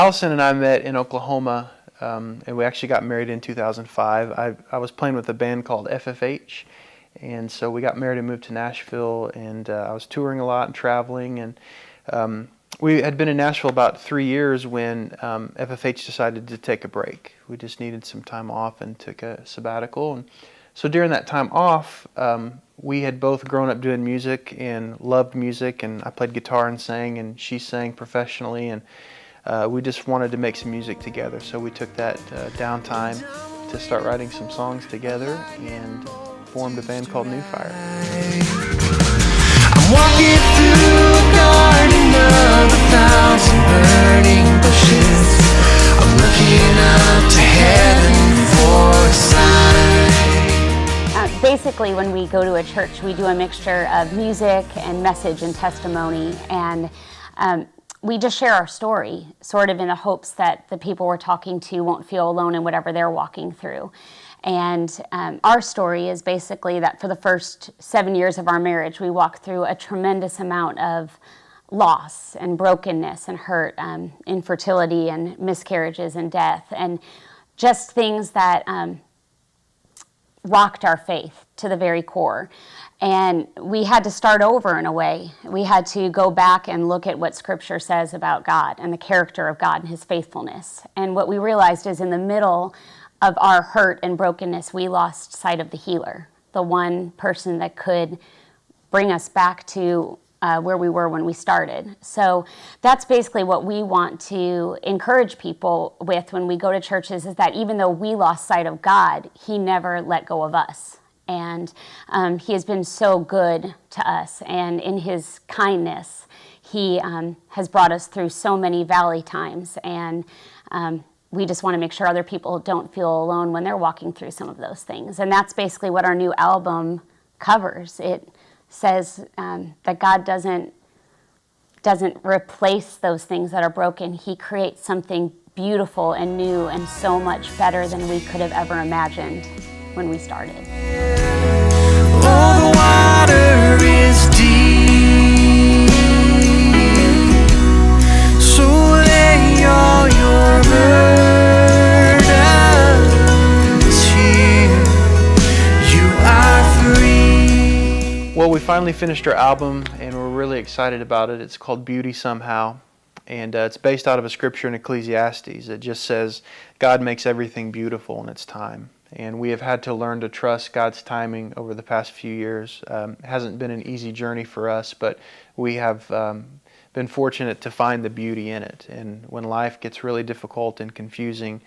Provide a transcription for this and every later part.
Allison and I met in Oklahoma, and we actually got married in 2005. I was playing with a band called FFH, and so we got married and moved to Nashville, and I was touring a lot and traveling, and we had been in Nashville about 3 years when FFH decided to take a break. We just needed some time off and took a sabbatical. And so during that time off, we had both grown up doing music and loved music, and I played guitar and sang, and she sang professionally, and we just wanted to make some music together. So we took that downtime to start writing some songs together and formed a band called NewFire. I'm walking through a garden of 1,000 burning bushes. I'm looking up to heaven for a sign. Basically, when we go to a church, we do a mixture of music and message and testimony, and we just share our story, sort of in the hopes that the people we're talking to won't feel alone in whatever they're walking through. And our story is basically that for the first 7 years of our marriage, we walked through a tremendous amount of loss and brokenness and hurt, infertility and miscarriages and death, and just things that rocked our faith to the very core. And we had to start over in a way. We had to go back and look at what Scripture says about God and the character of God and His faithfulness. And what we realized is in the middle of our hurt and brokenness, we lost sight of the healer, the one person that could bring us back to where we were when we started. So that's basically what we want to encourage people with when we go to churches, is that even though we lost sight of God, He never let go of us. And He has been so good to us, and in His kindness, He has brought us through so many valley times, and we just want to make sure other people don't feel alone when they're walking through some of those things. And that's basically what our new album covers. It says that God doesn't replace those things that are broken. He creates something beautiful and new and so much better than we could have ever imagined when we started. Oh, the water is deep, so lay all your burdens here. You are free. Well, we finally finished our album, and we're really excited about it. It's called Beauty Somehow, and it's based out of a scripture in Ecclesiastes. It just says, God makes everything beautiful in its time. And we have had to learn to trust God's timing over the past few years. It hasn't been an easy journey for us, but we have been fortunate to find the beauty in it. And when life gets really difficult and confusing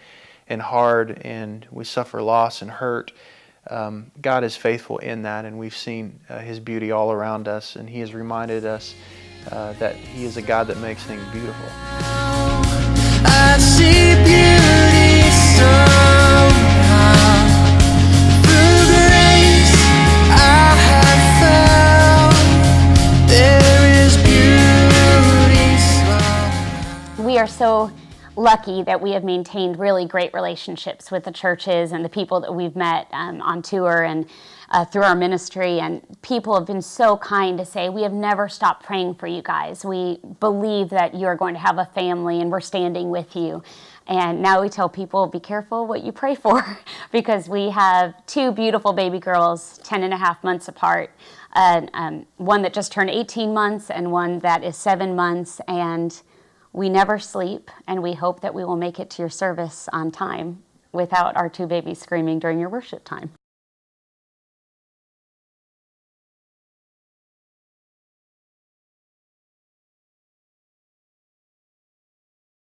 and hard, and we suffer loss and hurt, God is faithful in that, and we've seen His beauty all around us, and He has reminded us that He is a God that makes things beautiful. I see beauty somehow. Through grace I have found there is beauty somehow. We are so lucky that we have maintained really great relationships with the churches and the people that we've met on tour and through our ministry, and people have been so kind to say, we have never stopped praying for you guys. We believe that you are going to have a family and we're standing with you. And now we tell people, be careful what you pray for, because we have 2 beautiful baby girls, 10.5 months apart, one that just turned 18 months and one that is 7 months, and we never sleep, and we hope that we will make it to your service on time without our 2 babies screaming during your worship time.